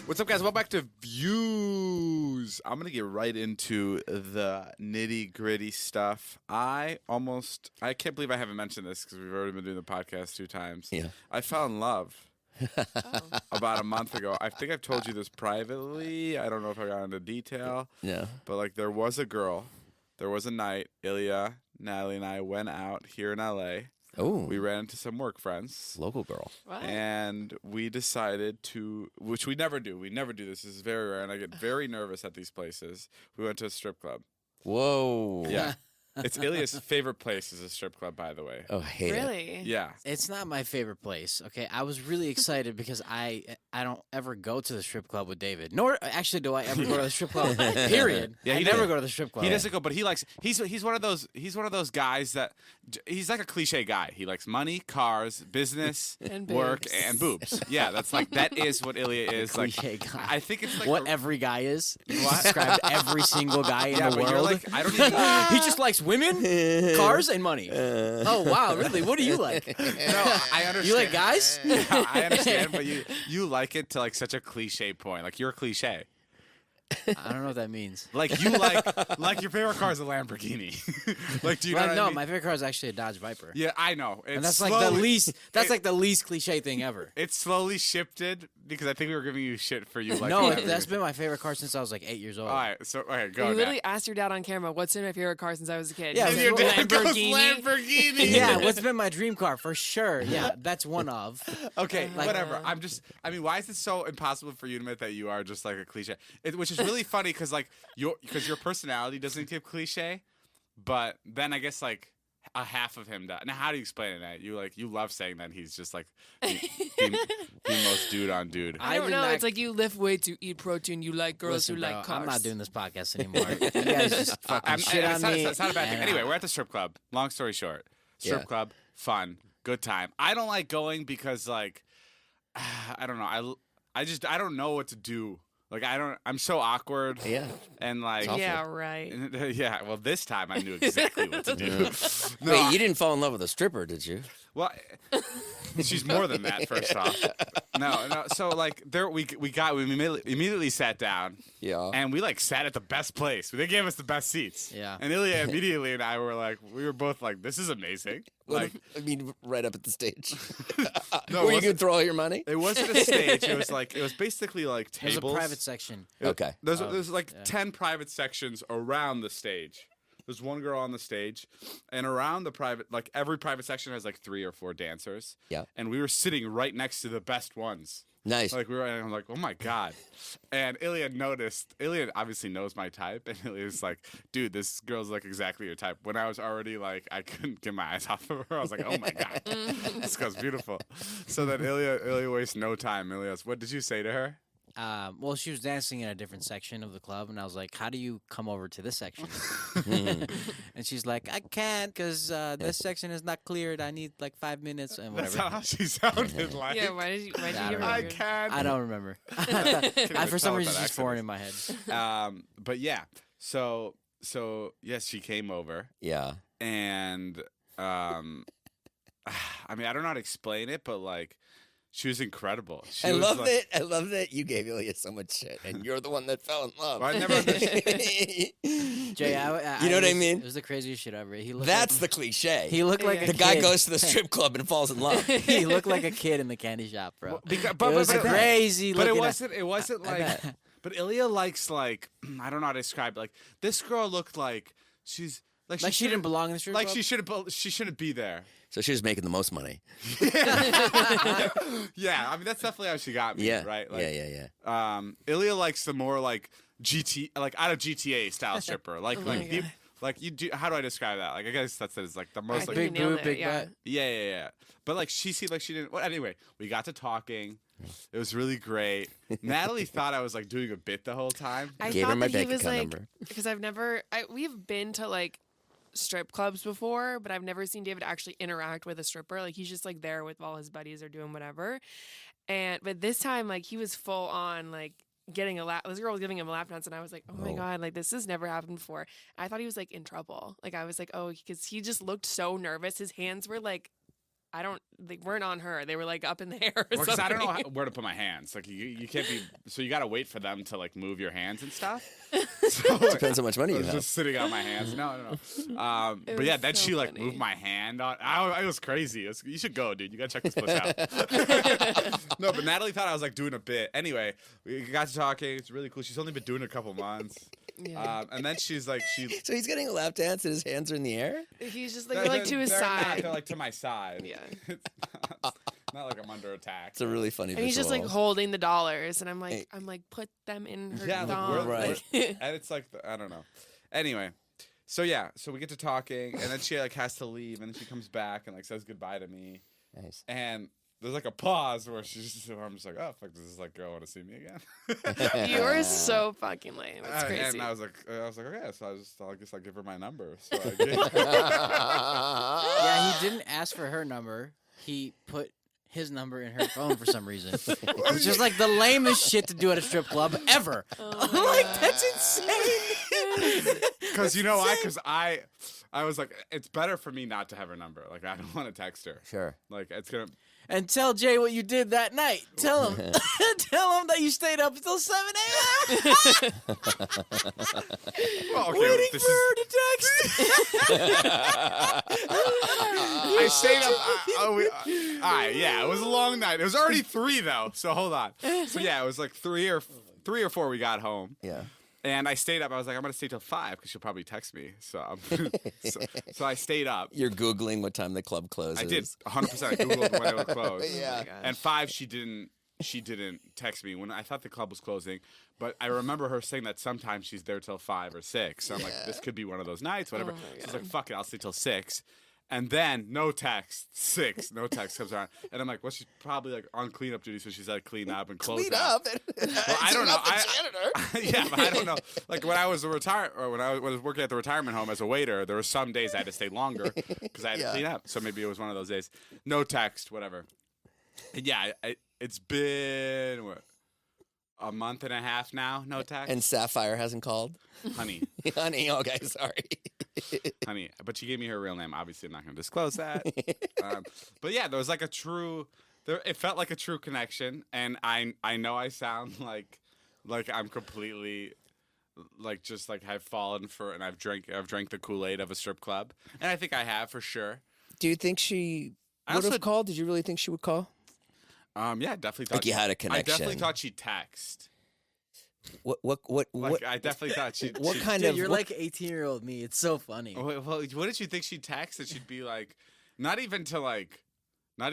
What's up, guys? Welcome back to Views. I'm going to get right into the nitty-gritty stuff. I can't believe I haven't mentioned this because we've already been doing the podcast 2 times. Yeah. I fell in love about a month ago. I think I've told you this privately. I don't know if I got into detail. No. But, like, there was a girl. There was a night. Ilya, Natalie, and I went out here in L.A. Oh. We ran into some work friends. Local girl. What? And we decided to, which we never do. We never do this. This is very rare, and I get very nervous at these places. We went to a strip club. Whoa. Yeah. It's Ilya's favorite place is a strip club, by the way. Oh, I hate it. Really? Yeah. It's not my favorite place. Okay, I was really excited because I don't ever go to the strip club with David. Nor actually do I ever go to the strip club. Period. Yeah, I he never did. go to the strip club. He doesn't go, but he likes. He's one of those guys that he's like a cliche guy. He likes money, cars, business, And work, boobs. and boobs. Yeah, that is what Ilya is. Like, Cliche guy. I think it's like what the- every guy is. You What? described every single guy in Yeah, the but world. you're like, I don't even. he just likes women, cars, and money. Oh wow, really? What do you like? No, I understand. You like guys? Yeah, I understand, but you like it to like such a cliche point. Like you're a cliche. I don't know what that means. Like you like your favorite car is a Lamborghini. Like do you know Well, what no, I mean? my favorite car is actually a Dodge Viper. Yeah, I know. And that's like the least. That's like the least cliche thing ever. It's slowly shifted because I think we were giving you shit for you. Like No, whatever. that's been my favorite car since I was like 8 years old. All right. So okay, go. You Nat. literally asked your dad on camera, "What's been my favorite car since I was a kid?" Yeah, He your goes, dad goes Lamborghini. Lamborghini. Yeah, what's been my dream car for sure? Yeah, that's one of. Okay, Like- whatever. I mean, why is it so impossible for you to admit that you are just like a cliche? Which is really funny because like your personality doesn't give cliche, but then I guess like a half of him does. Now, how do you explain it? Nat? You love saying that he's just like the most dude on dude. I don't did know. not- It's like you lift weights, you eat protein, you like girls Listen, who bro, like cars. I'm not doing this podcast anymore. You guys just fucking shit on me. It's not a bad thing. and, Anyway, we're at the strip club. Long story short, strip Yeah. club, fun, good time. I don't like going because like I don't know. I don't know what to do. Like I'm so awkward. Yeah. And like awful. Yeah, right. yeah, well this time I knew exactly what to do. No, Wait, you didn't fall in love with a stripper, did you? well, she's more than that. First off, no. So like we immediately sat down Yeah. and we like sat at the best place. They gave us the best seats. Yeah. And Ilya immediately and I we were both like, this is amazing. Like I mean, right up at the stage. No, Were you wasn't- going to throw all your money? it wasn't a stage. It was basically like There's tables. a private section. Okay. There's like 10 private sections around the stage. There's one girl on the stage, and around the private, like every private section has like 3 or 4 dancers. Yeah. And we were sitting right next to the best ones. Nice. Like and I'm like, oh my god. And Ilya noticed. Ilya obviously knows my type, and Ilya's like, dude, this girl's like exactly your type. When I was already like, I couldn't get my eyes off of her. I was like, oh my god, this girl's beautiful. So then Ilya wastes no time. Ilya's, what did you say to her? Well, she was dancing in a different section of the club, and I was like, "How do you come over to this section?" And she's like, "I can't because this section is not cleared. I need like 5 minutes and That's whatever." how she sounded like. Yeah, why did you I give don't her know. I weird- can't. I don't remember. even For tell some what reason, that she's foreign accent in my head. But yeah, so yes, she came over, Yeah. and I mean, I don't know how to explain it, but like, she was incredible. She I was love like, it. I love that you gave Ilya so much shit, and you're the one that fell in love. Well, I never understood. Jay, You know what I was- mean? It was the craziest shit ever. He looked That's like, the cliche. he looked like Yeah. a the guy kid. goes to the strip club and falls in love. He looked like a kid in the candy shop, bro. Because, It was crazy. But it looking wasn't. It wasn't I like. bet. But Ilya likes like I don't know how to describe it. Like this girl looked like she's like Like she didn't belong in the strip like club? she shouldn't be there. So she was making the most money. Yeah, I mean that's definitely how she got me. Yeah. Right. Like, yeah. Ilya likes the more like like out of GTA style stripper. Like my like deep, God. like you do. How do I describe that? Like I guess that's like the most I like think Big you nailed boob, it, big yeah. butt. yeah. But like she seemed like she didn't. Well, anyway, we got to talking. It was really great. Natalie thought I was like doing a bit the whole time. I Gave her thought my that he bank was account like, number. because we've been to like strip clubs before, but I've never seen David actually interact with a stripper. Like he's just like there with all his buddies or doing whatever. But this time, like he was full on like getting a lap. This girl was giving him a lap dance, and I was like, oh my god, like this has never happened before. I thought he was like in trouble. Like I was like, oh, because he just looked so nervous. His hands were like, they weren't on her. They were like up in the air. Or Because I don't know something. where to put my hands. Like you can't be. So you got to wait for them to like move your hands and stuff. So Depends how much money I you was have. just sitting on my hands. No. But was yeah, then so she like funny. moved my hand on. It was crazy. You should go, dude. You gotta check this place out. No, but Natalie thought I was like doing a bit. Anyway, we got to talking. It's really cool. She's only been doing it a couple months. Yeah. And then she's like, So he's getting a lap dance and his hands are in the air? He's just like to his they're not, side. they're like to my side. Yeah. It's not like I'm under attack. It's a really funny And he's just like visual. holding the dollars, and I'm like, Hey. put them in her Yeah, like, thong. Right. and it's like I don't know. Anyway, so we get to talking, and then she like has to leave, and then she comes back and like says goodbye to me, Nice. and there's like a pause where I'm just like, oh fuck, does this like girl want to see me again? You are so fucking lame. It's crazy. And I was like, okay, so I guess I'll give her my number. So I gave Yeah, he didn't ask for her number. He put his number in her phone for some reason. It's just like the lamest shit to do at a strip club ever. I'm like, that's insane. Because you know why? Because I was like, it's better for me not to have her number. Like I don't want to text her. Sure. Like it's gonna. And tell Jay what you did that night. Tell him. Tell him that you stayed up until 7 a.m. Well, okay, waiting this for her is. to text. I stayed up. All right, yeah, it was a long night. It was already 3 though, so hold on. So yeah, it was like 3 or 4 we got home, Yeah. and I stayed up. I was like, I'm gonna stay till 5 because she'll probably text me. So, so I stayed up. You're Googling what time the club closes. I did 100%. I googled when it would close. Yeah. And 5, she didn't text me when I thought the club was closing. But I remember her saying that sometimes she's there till 5 or 6. So I'm like, this could be one of those nights, whatever. Oh my She's like, fuck it, I'll stay till 6. And then no text, 6, no text comes around, and I'm like, well, she's probably like on cleanup duty, so she's like clean up and close Clean out. up. Well, I don't know. The janitor. Yeah, but I don't know. Like when I was when I was working at the retirement home as a waiter, there were some days I had to stay longer because I had to clean up. So maybe it was one of those days. No text, whatever. And yeah, it's been what, a month and a half now. No text. And Sapphire hasn't called? Honey, Honey, okay, sorry. honey. But she gave me her real name. Obviously, I'm not going to disclose that. But yeah, there was like a true. It felt like a true connection, and I know I sound like I'm completely like just like I've fallen for and I've drank the Kool-Aid of a strip club, and I think I have for sure. Do you think she I would have also- called? Did you really think she would call? Yeah, I definitely thought Like you had a I definitely connection. thought she'd text. What Like I definitely thought she'd. what she'd- kind Dude, of you're what- like 18-year-old me. It's so funny. Well, what did you think she'd text? That she'd be like, not even to hang I'm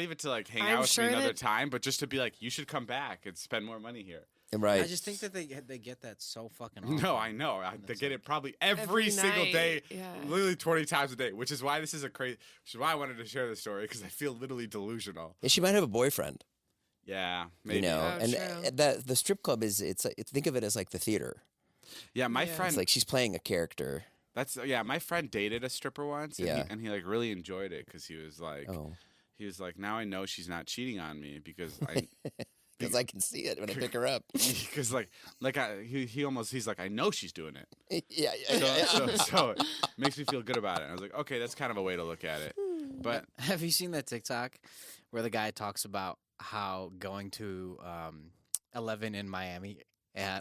out with sure me another that- time, but just to be like, you should come back and spend more money here. right? I just think that they get that so fucking often. No, I know. They get it probably every Every single night, day, yeah. literally 20 times a day, which is why this is which is why I wanted to share this story because I feel literally delusional. Yeah, she might have a boyfriend. Yeah, maybe. You know, Oh, and true. the strip club is think of it as like the theater. Yeah, my Yeah. friend. It's like she's playing a character. My friend dated a stripper once, and, Yeah. he like really enjoyed it because he was like, Oh, now I know she's not cheating on me because I. because I can see it when I pick her up. Because he's like I know she's doing it, yeah, yeah, so, yeah. so it makes me feel good about it. And I was like, okay, that's kind of a way to look at it. But Have you seen that TikTok where the guy talks about how going to 11 in Miami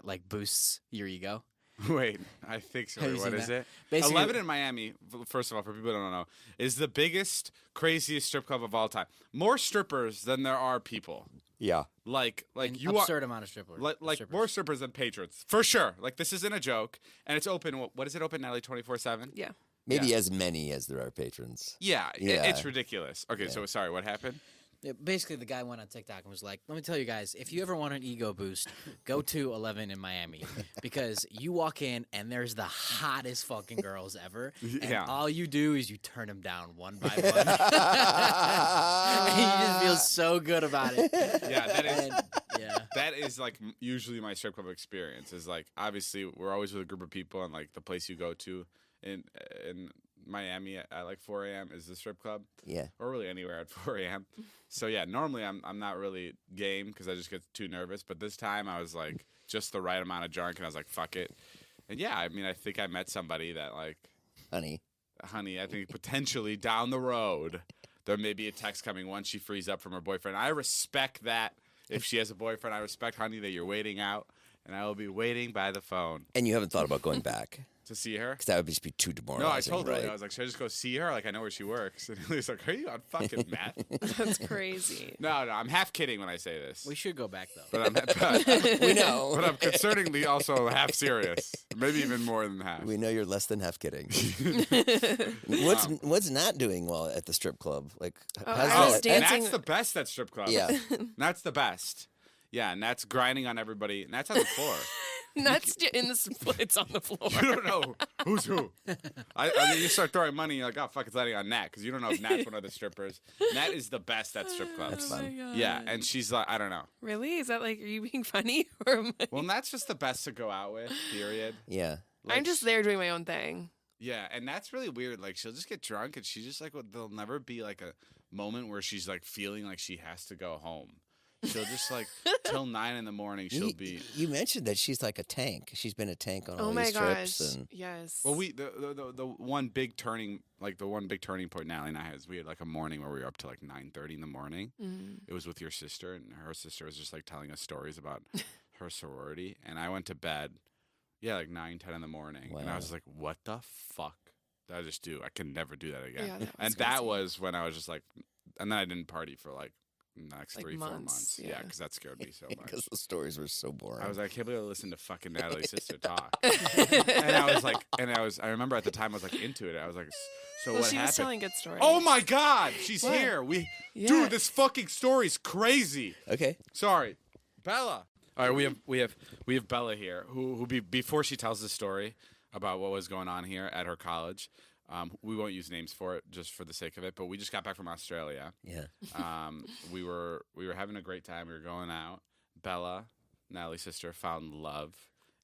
like boosts your ego? wait, I think so. Have you What seen is that? it? Basically- 11 in Miami. First of all, for people who don't know, is the biggest, craziest strip club of all time. More strippers than there are people. Yeah. Like An you are. absurd amount of strippers. Like more strippers than patrons, for sure. Like this isn't a joke, and it's open. What is it open, Natalie? 24/7. Yeah. Maybe as many as there are patrons. Yeah, Yeah. it's ridiculous. Okay, so sorry, what happened? Yeah, basically, the guy went on TikTok and was like, "Let me tell you guys, if you ever want an ego boost, go to 11 in Miami because you walk in and there's the hottest fucking girls ever, and Yeah. all you do is you turn them down one by one, and you just feel so good about it." Yeah, that is. And, yeah. That is like usually my strip club experience. Is like obviously we're always with a group of people, and like the place you go to in Miami at like 4 a.m. is the strip club, Yeah. or really anywhere at 4 a.m. So yeah, normally I'm not really game because I just get too nervous. But this time I was like just the right amount of drunk, and I was like, fuck it. And yeah, I mean, I think I met somebody that like, Honey. honey, I think potentially down the road there may be a text coming once she frees up from her boyfriend. I respect that. If she has a boyfriend, I respect, honey, that you're waiting out, and I will be waiting by the phone And you haven't thought about going back? to see her. Because that would just be too demoralizing. No, I told right? her. I was like, should I just go see her? Like, I know where she works. And he was like, are you on fucking meth? That's crazy. No, I'm half kidding when I say this. We should go back though. But We know. but I'm concerningly also half serious. Maybe even more than half. We know you're less than half kidding. What's not doing well at the strip club? Like, Oh, how's I was that? dancing- That's the best at strip club. Yeah. That's the best. Yeah, and that's grinding on everybody. And that's on the floor. Nuts in the splits on the floor. You don't know who's who. I mean, you start throwing money, you're like, oh, fuck, it's letting on Nat, because you don't know if Nat's one of the strippers. Nat is the best at strip clubs. That's fun. Oh my Yeah, God. and she's like, I don't know. Really? Is that like, are you being funny? Or am I... Well, Nat's just the best to go out with, period. Yeah. I'm just there doing my own thing. Yeah, and that's really weird. Like, she'll just get drunk, and she just, like, there'll never be, like, a moment where she's, like, feeling like she has to go home. She'll just, like, till 9 in the morning, she'll be... You mentioned that she's like a tank. She's been a tank on all Oh my these gosh. trips. And Yes. Well, the one big turning, like, the one big turning point Natalie and I had is we had, like, a morning where we were up to, like, 9:30 in the morning. Mm. It was with your sister, and her sister was just, like, telling us stories about her sorority. And I went to bed, like, 9, 10 in the morning. And I Wow. was like, what the fuck did I just do? I can never do that again. Yeah, that was and that crazy. was when I was just like, and then I didn't party for, like, the next Like 3-4 months, months. Yeah, yeah. because that scared me so much. because the stories were so boring. I was like, I can't believe I listened to fucking Natalie's sister talk. And I was like, I remember at the time I was like into it. I was like, so Well, what she happened? was telling good stories. Oh my God, she's What? here. Yeah. Dude, this fucking story's crazy. okay. Sorry, Bella. All right, we have Bella here, who before she tells the story about what was going on here at her college. We won't use names for it just for the sake of it, but we just got back from Australia. Yeah. We were having a great time. We were going out. Bella, Natalie's sister, found love.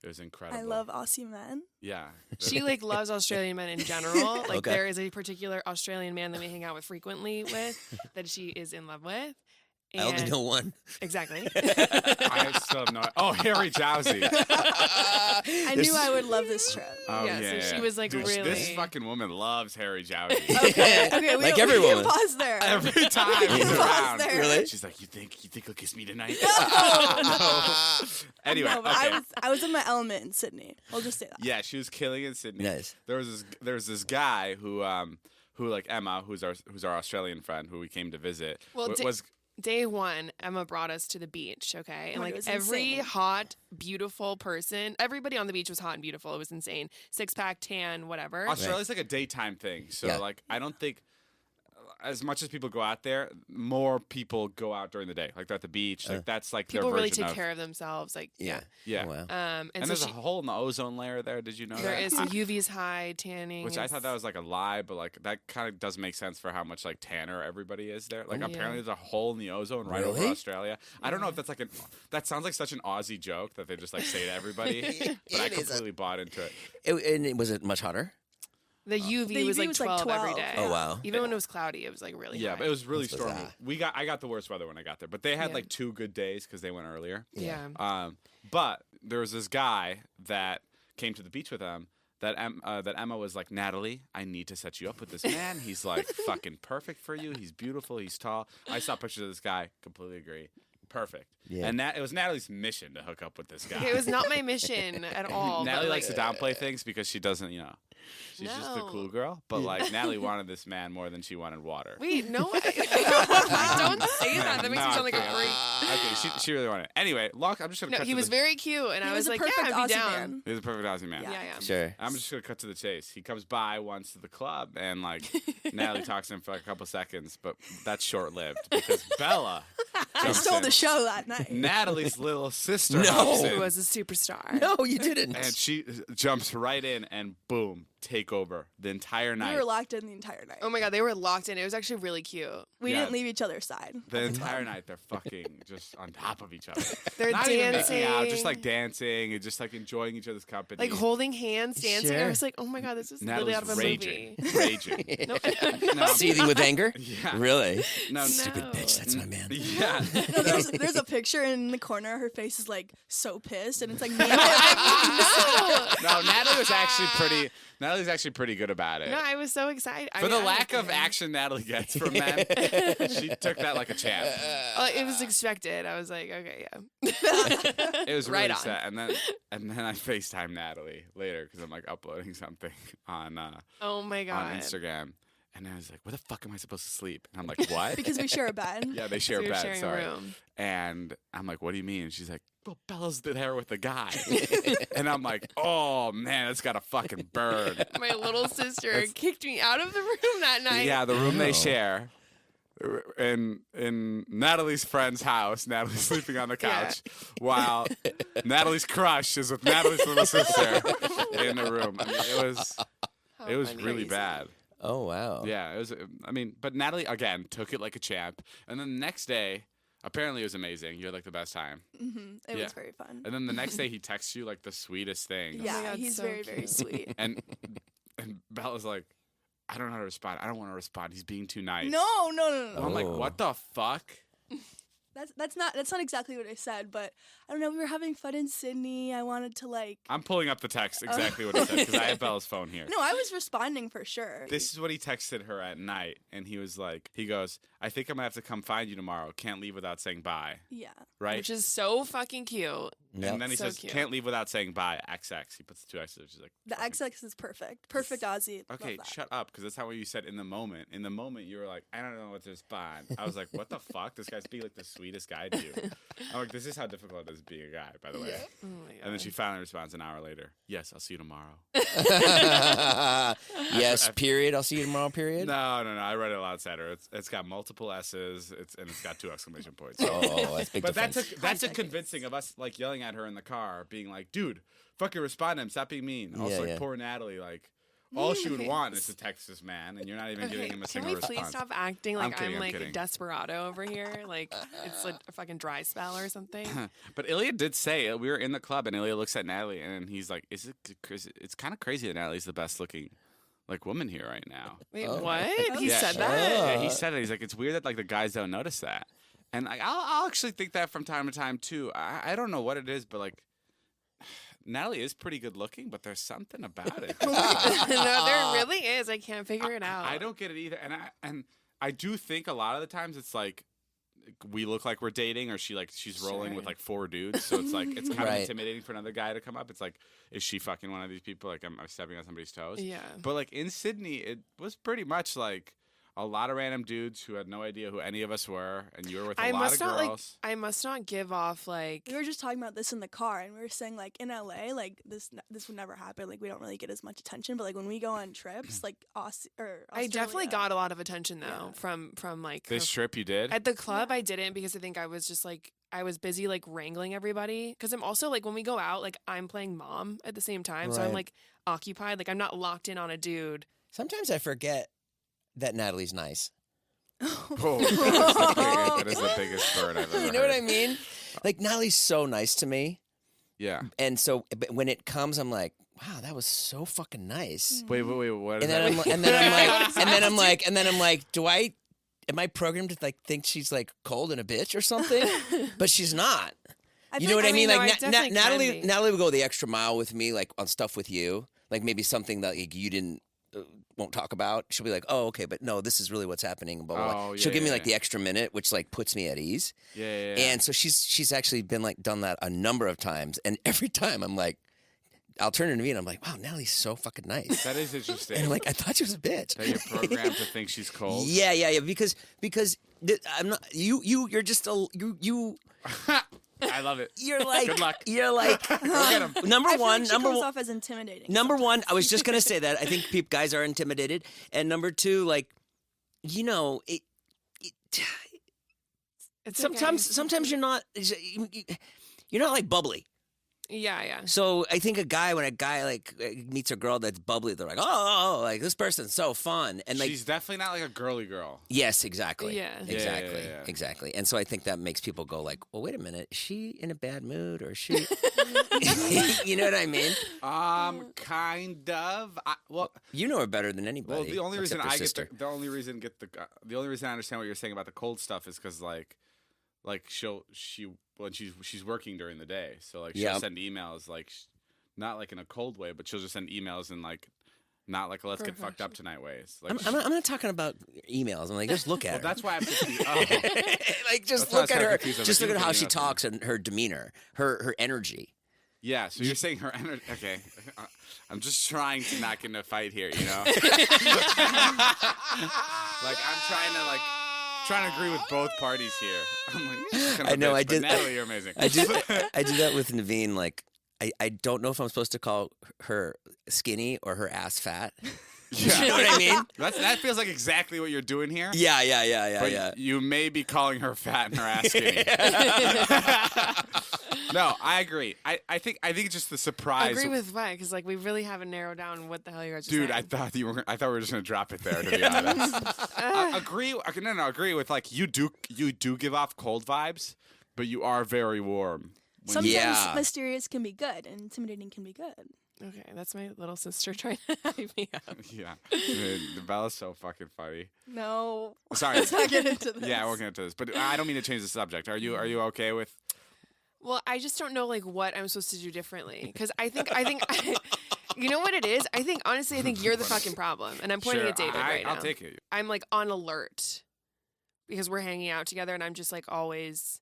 It was incredible. I love Aussie men. Yeah. She like loves Australian men in general. Like Okay. there is a particular Australian man that we hang out with frequently with that she is in love with. I only And- know one. Exactly. I still have no. Oh, Harry Jowsey. I knew I would love this trip. Oh, Yeah, so she was, like, Dude, This really- fucking woman loves Harry Jowsey. Okay, Like every we can woman. pause there. Every time he's Pause around. there. Really? She's like, you think he'll kiss me tonight? No. Anyway, No, but okay. I was in my element in Sydney. I'll just say that. Yeah, she was killing in Sydney. Nice. There was this guy who like Emma, who's our Australian friend who we came to visit. Well, was Day one, Emma brought us to the beach, okay? And Oh, it like was every insane. hot, beautiful person, everybody on the beach was hot and beautiful. It was insane. 6-pack, tan, whatever. Australia's like a daytime thing, so Yeah. like I don't think as much as people go out there, more people go out during the day. Like they're at the beach. Like that's like People their really version take of, care of themselves. Like, yeah. Yeah. Oh, wow. And And so there's she, a hole in the ozone layer there. Did you know there that? is UV's high, tanning. Which I is- thought that was like a lie, but like that kind of does make sense for how much like tanner everybody is there. Like Yeah. apparently there's a hole in the ozone right over Really? Australia. I don't know if that's like that sounds like such an Aussie joke that they just like say to everybody, but I It is a- completely bought into it. Was it much hotter? The UV The was UV like was, like, 12 every 12. day. Oh, wow. Even when it was cloudy, it was like really Yeah, high. but it was really That's stormy. bizarre. I got the worst weather when I got there, but they had Yeah. like 2 good days because they went earlier. Yeah. But there was this guy that came to the beach with them that Emma was like, Natalie, I need to set you up with this man. He's like fucking perfect for you. He's beautiful. He's tall. I saw pictures of this guy. Completely agree. Perfect. Yeah. And it was Natalie's mission to hook up with this guy. It was not my mission at all. Natalie but, likes like, to downplay things because she doesn't, she's just a No. cool girl. But like Natalie wanted this man more than she wanted water. Wait, no, don't say that. That makes me sound like a freak. Okay, she really wanted it. Anyway, I'm just gonna No, cut he to was the, very cute, and He I was was a like, perfect yeah, I'd be Aussie down. man. He was a perfect Aussie man. Yeah, yeah. Sure. I'm just gonna cut to the chase. He comes by once to the club, and like Natalie talks to him for like a couple seconds, but that's short lived because Bella I jumps stole in. the show that night. Natalie's little sister No. hops He in, was a superstar. No, you didn't. and she jumps right in, and boom, take over the entire We night. were locked in the entire night. Oh my god, they were locked in. It was actually really cute. We Yeah. didn't leave each other's side. The entire night, they're fucking just on top of each other. They're Not even making out, just dancing. like dancing and just like enjoying each other's company. Like holding hands, dancing. I Sure. was like, oh my god, this is literally Natalie's out of a raging, movie. raging. No, No, Seething with anger? Yeah. Really? No, Stupid No. bitch. That's my man. Yeah. No, there's a picture in the corner. Her face is like so pissed, and it's like me. no. No, Natalie was actually pretty. Natalie's actually pretty good about it. No, I was so excited. For the lack of action Natalie gets from men, she took that like a champ. It was expected. I was like, okay, yeah. It was Right really on. sad. And then I FaceTime Natalie later because I'm like uploading something on Oh my god. on Instagram. And I was like, where the fuck am I supposed to sleep? And I'm like, what? Because we share a bed. Yeah, they share So a you're bed. sharing a Sorry. room. And I'm like, what do you mean? And she's like, well, Bella's there with the guy. And I'm like, oh man, it's got a fucking bird. My little sister kicked me out of the room that night. Yeah, the room Oh. they share. In Natalie's friend's house, Natalie's sleeping on the couch, while Natalie's crush is with Natalie's little sister in the room. I mean, How it was funny. really Crazy. bad. Oh wow. Yeah, it was. I mean, but Natalie again took it like a champ, and then the next day, apparently it was amazing. You had like the best time, It Yeah. was very fun. and then the next day he texts you like the sweetest thing. Yeah, God, he's so very, very cute. sweet. And Bella's like, I don't know how to respond. I don't want to respond. He's being too nice. No. And I'm like, Oh. what the fuck? That's not exactly what I said, but I don't know. We were having fun in Sydney. I wanted to like. I'm pulling up the text exactly what he said because I have Bella's phone here. No, I was responding for sure. This is what he texted her at night, and he was like, he goes, I think I'm gonna have to come find you tomorrow. Can't leave without saying bye. Yeah. Right? Which is so fucking cute. Yep. And then he So says, cute. can't leave without saying bye. XX. He puts the 2 X's. She's like, The fucking- XX is perfect. Perfect Aussie. Love Okay, that. shut up, because that's not what you said in the moment. In the moment, you were like, I don't know what to respond. I was like, what the fuck? This guy's being like the sweetest guy to you. I'm like, this is how difficult it is being a guy, by the way. Oh my god. And then she finally responds an hour later. Yes, I'll see you tomorrow. Yes. Period. I'll see you tomorrow. Period. No. I read it a lot sadder. It's got multiple S's. And it's got 2 exclamation points. Oh, that's big But difference. that's a High convincing of us like yelling at her in the car, being like, dude, fucking respond to him, stop being mean. Also, Yeah, like yeah. poor Natalie, like all she would want is to text this man, and you're not even giving Okay, him a can single we response. please stop acting like kidding, I'm like kidding. a desperado over here? Like it's like a fucking dry spell or something. But Ilya did say we were in the club, and Ilya looks at Natalie, and he's like, "Is it? It's kind of crazy that Natalie's the best looking like woman here right now." Wait, Oh. what? He Yeah. said that? Yeah, he said it. He's like, it's weird that like the guys don't notice that, and like I'll actually think that from time to time too. I don't know what it is, but like Natalie is pretty good looking, but there's something about it. No, there really is. I can't figure it out. I don't get it either, and I do think a lot of the times it's like we look like we're dating, or she's rolling with Sure. like 4 dudes, so it's like it's kind of Right. intimidating for another guy to come up. It's like, is she fucking one of these people? Like I'm stepping on somebody's toes. Yeah. But like in Sydney, it was pretty much like a lot of random dudes who had no idea who any of us were, and you were with a I lot must of not girls. I must not give off like We were just talking about this in the car, and we were saying like in LA, like this would never happen. Like we don't really get as much attention, but like when we go on trips, like I definitely Australia- got a lot of attention though Yeah. from like This her- trip you did? at the club. I didn't because I think I was just like I was busy like wrangling everybody because I'm also like when we go out like I'm playing mom at the same time, so I'm Right. like occupied. Like I'm not locked in on a dude. Sometimes I forget that Natalie's nice. Oh, that is the biggest bird I've ever You know what I heard. mean? Like Natalie's so nice to me, Yeah. and so but when it comes, I'm like, wow, that was so fucking nice. Wait, what is And then that? I'm like, and then I'm like, am I programmed to like think she's like cold and a bitch or something? But she's not. You know what I mean? no, Like I definitely can Natalie, be. Natalie would go the extra mile with me, like on stuff with you, like maybe something that like, you didn't won't talk about. She'll be like, oh, okay, but no, this is really what's happening. Blah, blah, blah. Oh, She'll yeah, give me yeah, like the extra minute, which like puts me at ease. Yeah. And so she's actually been like done that a number of times, and every time I'm like, I'll turn her to me and I'm like, wow, Natalie's so fucking nice. That is interesting. And I'm like, I thought she was a bitch. that you're programmed to think she's cold. Yeah, because I'm not you're just a you I love it. you're like Good luck. you're like Go get him. number I feel one like she number comes one off as intimidating. number one. I was just gonna say that I think guys are intimidated, and number two, like you know it It's sometimes you're not like bubbly. Yeah. So I think when a guy like meets a girl that's bubbly, they're like, oh, like this person's so fun, and like She's definitely not like a girly girl. yes, exactly, Yeah. exactly, Yeah. exactly. And so I think that makes people go like, well, wait a minute, is she in a bad mood or is she? You know what I mean? Kind of. Well, You know her better than anybody. the only reason except her I sister. get the only reason I understand what you're saying about the cold stuff is because like when she's working during the day, so like she'll Yeah. send emails like not like in a cold way, but she'll just send emails and like Not like a let's get fucked up tonight ways. Like, I'm not talking about emails. I'm like, just look at her. that's why I'm confused. Oh. Like, just That's why I look at was her. confused. I was Just like, look at how you she know, talks and her demeanor, her energy. Yeah, so you're saying her energy. Okay. I'm just trying to not get in a fight here, you know? Like, I'm trying to agree with both parties here. I'm like, "You're just kind of I know, bitch," I but did- Natalie, you're amazing. I do that with Naveen. Like, I don't know if I'm supposed to call her skinny or her ass fat. Yeah. You know what I mean? That feels like exactly what you're doing here. Yeah, But yeah. you may be calling her fat and her ass skinny. No, I agree. I think it's just the surprise. Agree with what? Because like we really haven't narrowed down what the hell you guys are Dude, saying. I thought we were just gonna drop it there. To be honest, agree. No, agree with like you do give off cold vibes, but you are very warm. Sometimes Yeah. mysterious can be good and intimidating can be good. Okay, that's my little sister trying to hype me up. Yeah, dude, Bella's so fucking funny. No. Sorry. Let's not get into this. Yeah, we'll get into this, but I don't mean to change the subject. Are you okay with? Well, I just don't know like what I'm supposed to do differently because I think you know what it is. I think you're the fucking problem, and I'm pointing Sure, at David right now. I'll take it. I'm like on alert because we're hanging out together, and I'm just like always,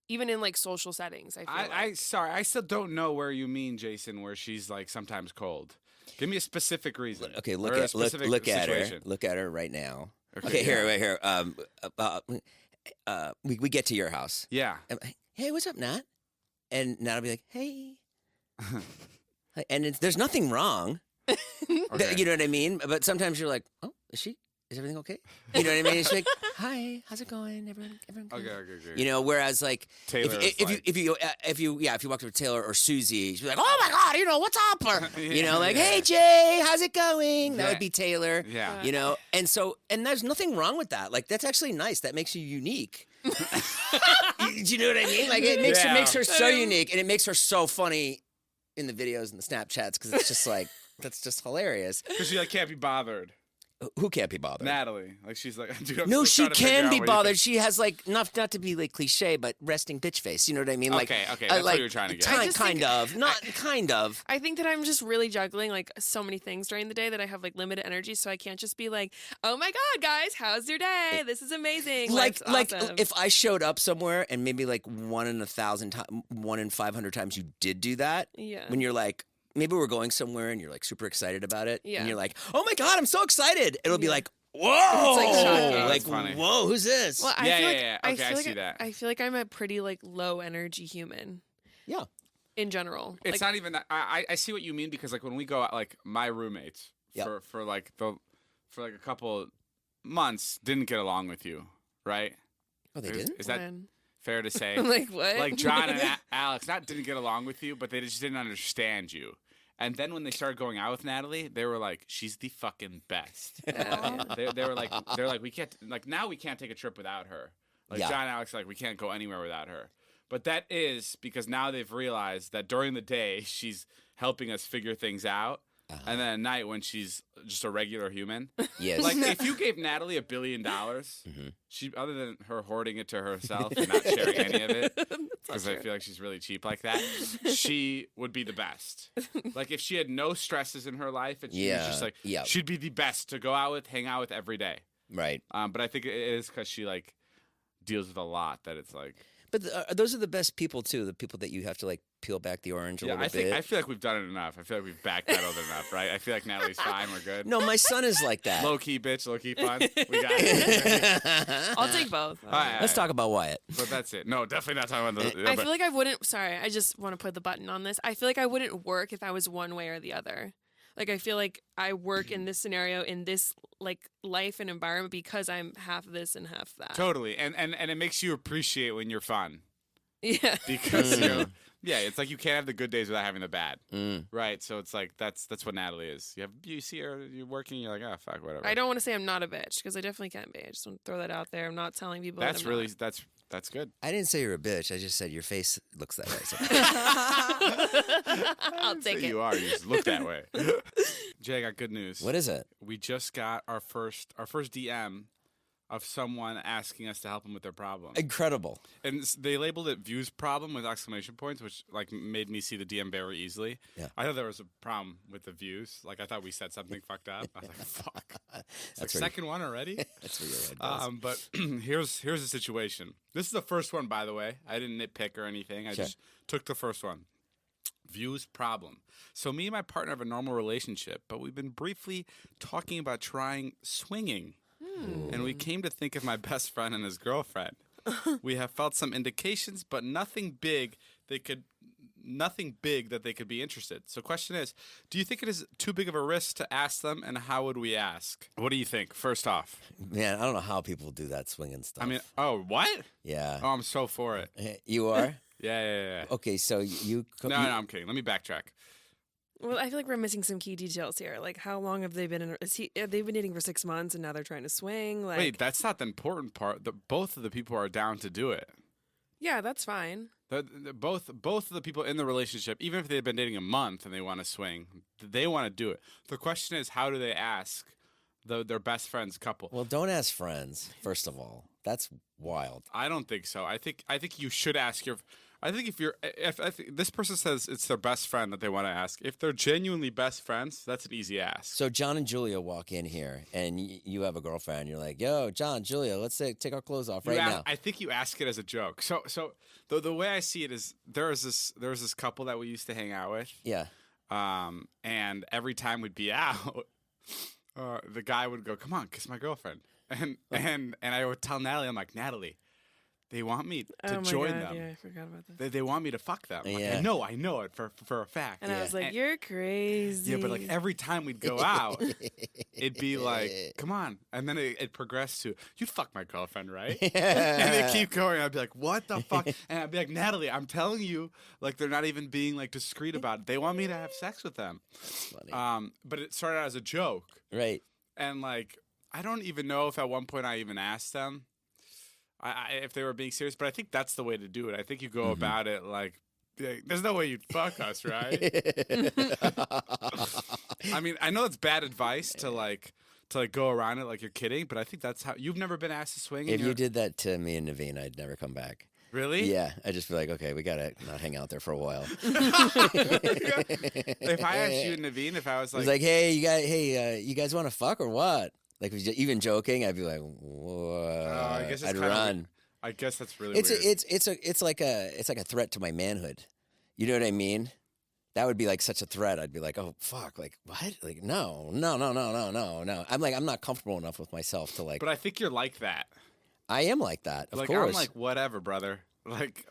even in like social settings. I feel I still don't know where you mean, Jason, where she's like sometimes cold. Give me a specific reason. Okay, or look a at specific her. situation. Look at her right now. Okay, here, right here. We get to your house. Yeah. I'm like, hey, what's up, Nat? And Nat'll be like, hey. And there's nothing wrong. Okay. You know what I mean? But sometimes you're like, oh, is everything okay? You know what I mean? It's like, hi, how's it going? Everyone good? Okay. You know, whereas like Taylor is like- if you walked up to Taylor or Susie, she'd be like, oh my god, you know, what's up? Or you know, like, hey Jay, how's it going? That Yeah. would be Taylor. Yeah. You know, and there's nothing wrong with that. Like, that's actually nice. That makes you unique. Do you know what I mean? Like, it makes her so unique, and it makes her so funny in the videos and the Snapchats because it's just like that's just hilarious. Because she like can't be bothered. Who can't be bothered? Natalie, like she's like, dude, I'm No, still she trying to figure can out be what you bothered. think. She has like not to be like cliche, but resting bitch face. You know what I mean? Like, Okay, that's what like, you were trying to get. I just Kind think- of, not kind of. I think that I'm just really juggling like so many things during the day that I have like limited energy, so I can't just be like, "Oh my god, guys, how's your day? This is amazing." Like Life's awesome." if I showed up somewhere and maybe like 1 in 500 times you did do that. Yeah. When you're like, maybe we're going somewhere and you're like super excited about it. Yeah. And you're like, oh my god, I'm so excited. It'll be Yeah. like, whoa, It's, like, shocking. like That's funny. whoa, who's this? Well, I Yeah, feel yeah, like, yeah. I Okay, I feel like see that. I feel like I'm a pretty like low energy human Yeah. in general. It's like, not even that. I see what you mean because like when we go out, like my roommates Yep. for a couple months didn't get along with you, right? Oh, they Is- didn't? Is that when- fair to say? like what? Like John and Alex didn't get along with you, but they just didn't understand you. And then when they started going out with Natalie, they were like, "She's the fucking best." They're like, we can't now we can't take a trip without her. Like Yeah. John and Alex are like, we can't go anywhere without her. But that is because now they've realized that during the day she's helping us figure things out, and then at night when she's just a regular human. Yes. Like if you gave Natalie $1 billion, Mm-hmm. she other than her hoarding it to herself and not sharing any of it, because I feel like she's really cheap like that, she would be the best. Like if she had no stresses in her life, and she was just like, Yeah. she'd be the best to go out with, hang out with every day. Right. But I think it is because she like deals with a lot that it's like. But those are the best people too. The people that you have to like peel back the orange a little bit. I feel like we've done it enough. I feel like we've backpedaled enough, right? I feel like Natalie's fine. We're good. No, my son is like that. Low key bitch, low key fun. We got it. I'll take both. All right, Let's talk about Wyatt. But that's it. No, definitely not talking about the. I feel like I wouldn't. Sorry, I just want to put the button on this. I feel like I wouldn't work if I was one way or the other. Like I feel like I work in this scenario in this like life and environment because I'm half this and half that. Totally, and it makes you appreciate when you're fun Yeah. because it's like you can't have the good days without having the bad, Mm. right? So it's like that's what Natalie is. You see her, you're working, you're like, oh fuck, whatever. I don't want to say I'm not a bitch because I definitely can't be. I just want to throw that out there. I'm not telling people. That's that I'm really not. that's good. I didn't say you're a bitch. I just said your face looks that way. So. I'll take it. You are. You just look that way. Jay, I got good news. What is it? We just got our first DM of someone asking us to help them with their problem. Incredible. And they labeled it views problem with exclamation points, which like made me see the DM very easily. Yeah. I thought there was a problem with the views. Like I thought we said something fucked up. I was like, fuck. It's like second one already. That's what your head does. But here's the situation. This is the first one, by the way. I didn't nitpick or anything. I just took the first one. Views problem. So me and my partner have a normal relationship, but we've been briefly talking about trying swinging. And we came to think of my best friend and his girlfriend. We have felt some indications, but nothing big that they could be interested. So question is, do you think it is too big of a risk to ask them, and how would we ask? What do you think, first off? Man, I don't know how people do that swinging stuff. I mean, oh, what? Yeah. Oh, I'm so for it. You are? Yeah. Okay, so you... No, I'm kidding. Let me backtrack. Well, I feel like we're missing some key details here. Like, how long have they been in? They've been dating for 6 months, and now they're trying to swing. Like, Wait, that's not the important part. Both of the people are down to do it. yeah, that's fine. Both of the people in the relationship, even if they've been dating a month and they want to swing, they want to do it. The question is, how do they ask their best friend's couple? Well, don't ask friends, first of all. That's wild. I don't think so. I think you should ask your. I think if this person says it's their best friend that they want to ask, if they're genuinely best friends, that's an easy ask. So John and Julia walk in here, and you have a girlfriend. You're like, "Yo, John, Julia, let's take our clothes off right now." I think you ask it as a joke. So the way I see it is there was this couple that we used to hang out with. Yeah. And every time we'd be out, the guy would go, "Come on, kiss my girlfriend," and I would tell Natalie, I'm like, "Natalie, they want me to join them. Yeah, I forgot about that. They want me to fuck them. Like, Yeah. I know it for a fact." And I was like, "You're crazy." Yeah, but like every time we'd go out, it'd be like, "Come on," and then it progressed to, "You'd fuck my girlfriend, right?" And they keep going. I'd be like, "What the fuck?" And I'd be like, "Natalie, I'm telling you, like they're not even being like discreet about it. They want me to have sex with them." That's funny. But it started out as a joke, Right. and like I don't even know if at one point I even asked them. If they were being serious, but I think that's the way to do it. I think you go about it like, there's no way you'd fuck us, right? I mean, I know it's bad advice to go around it like you're kidding, but I think that's how you've never been asked to swing. If you did that to me and Naveen, I'd never come back. Really? Yeah, I'd just be like, okay, we gotta not hang out there for a while. If I asked you and Naveen, if I was It like, was like, hey, you guys want to fuck or what? Like, even joking, I'd be like, whoa. I guess it's I'd kinda run. weird. I guess that's really It's weird. it's like a threat to my manhood. You know what I mean? That would be like such a threat. I'd be like, oh fuck, like what? Like no. I'm not comfortable enough with myself to like. But I think you're like that. I am like that, of like course. I'm like whatever, brother. Like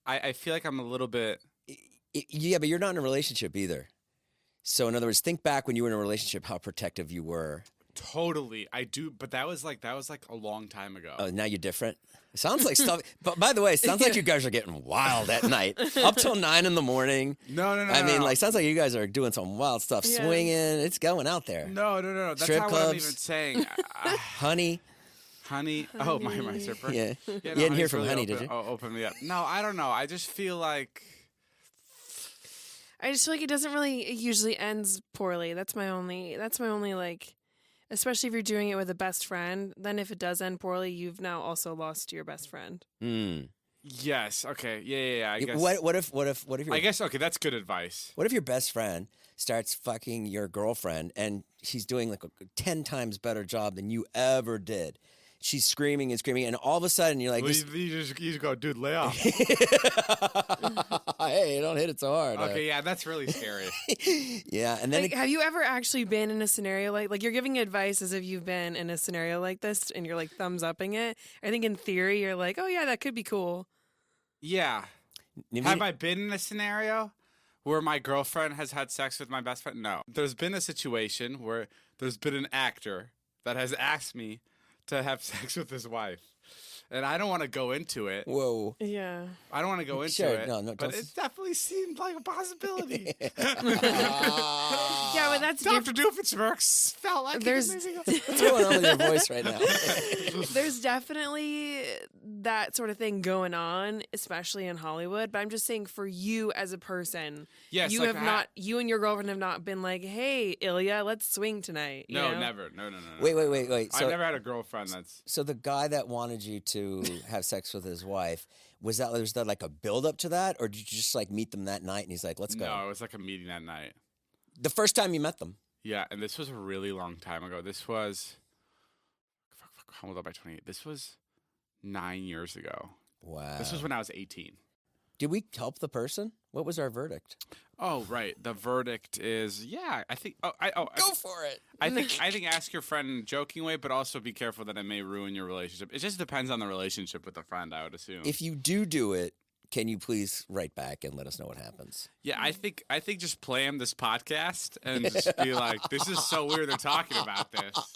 I feel like I'm a little bit. Yeah, but you're not in a relationship either. So in other words, think back when you were in a relationship, how protective you were. Totally, I do, but that was like a long time ago. Oh, now you're different. It sounds like stuff. But by the way, it sounds like you guys are getting wild at night, up till 9 in the morning. No. I mean, like, sounds like you guys are doing some wild stuff, swinging. It's going out there. No. That's Strip not clubs. what I'm even saying. Honey. Oh, my stripper. Yeah. No, You didn't hear Honey's from really Honey, did you? Open me up. No, I don't know. I just feel like. I just feel like it doesn't really. It usually ends poorly. That's my only like. Especially if you're doing it with a best friend, then if it does end poorly, you've now also lost your best friend. Yes. Okay. Yeah. I guess. What if I guess. Okay, that's good advice. What if your best friend starts fucking your girlfriend and she's doing like a 10 times better job than you ever did? She's screaming and screaming, and all of a sudden you're like, Well, you just go, dude, lay off. Hey, don't hit it so hard. Okay, yeah, that's really scary. Yeah, and then Like, have you ever actually been in a scenario like you're giving advice as if you've been in a scenario like this, and you're like thumbs upping it? I think in theory you're like, oh yeah, that could be cool. Yeah. Have I been in a scenario where my girlfriend has had sex with my best friend? No. There's been a situation where there's been an actor that has asked me to have sex with his wife. And I don't want to go into it. Whoa. Yeah. I don't want to go into Sure, it. no, but don't it definitely seemed like a possibility. Yeah, but that's Dr. Doofenshmirtz felt like There's- it was maybe What's going on with your voice right now? There's definitely that sort of thing going on, especially in Hollywood. But I'm just saying, for you as a person, Yes, you like have not, you and your girlfriend have not been like, "Hey, Ilya, let's swing tonight." You No, know? never. No. Wait. I've never had a girlfriend that's. So the guy that wanted you to have sex with his wife, was that like a build up to that, or did you just like meet them that night and he's like, let's go? No, it was like a meeting that night. The first time you met them. Yeah, and this was a really long time ago. This was. How old am I? 28. This was 9 years ago. Wow. This was when I was 18. Did we help the person? What was our verdict? Oh, right. The verdict is I think. Go for it. I think ask your friend in a joking way, but also be careful that it may ruin your relationship. It just depends on the relationship with the friend, I would assume. If you do it, can you please write back and let us know what happens? Yeah, I think just play him this podcast and just be like, "This is so weird. They're talking about this."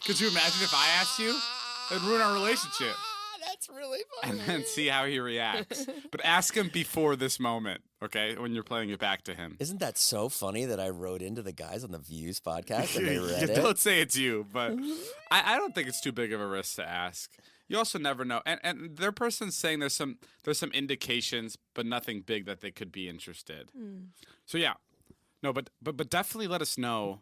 Could you imagine if I asked you? It'd ruin our relationship. That's really funny. And then see how he reacts. But ask him before this moment, okay? When you're playing it back to him. Isn't that so funny that I wrote into the guys on the Views podcast and they read it? Don't say it's you, but I don't think it's too big of a risk to ask. You also never know, and their person's saying there's some indications, but nothing big that they could be interested. So yeah, no, but definitely let us know.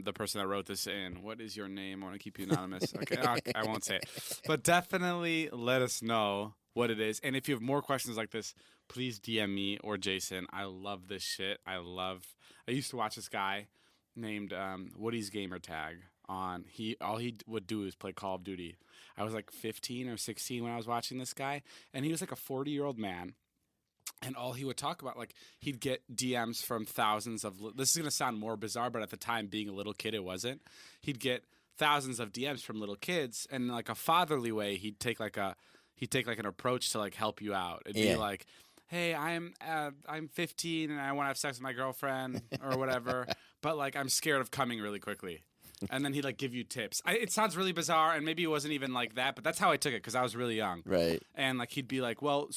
The person that wrote this in. What is your name? I want to keep you anonymous. Okay, I won't say it, but definitely let us know what it is. And if you have more questions like this, please DM me or Jason. I love this shit. I used to watch this guy named Woody's Gamer Tag on. All he would do is play Call of Duty. I was like 15 or 16 when I was watching this guy, and he was like a 40-year-old man. And all he would talk about, like, he'd get DMs from thousands of. This is gonna sound more bizarre, but at the time, being a little kid, it wasn't. He'd get thousands of DMs from little kids, and in like a fatherly way, he'd take like an approach to like help you out. It'd be like, "Hey, I'm 15 and I want to have sex with my girlfriend or whatever, but like I'm scared of coming really quickly." And then he'd like give you tips. It sounds really bizarre, and maybe it wasn't even like that, but that's how I took it because I was really young. Right. And like he'd be like, well,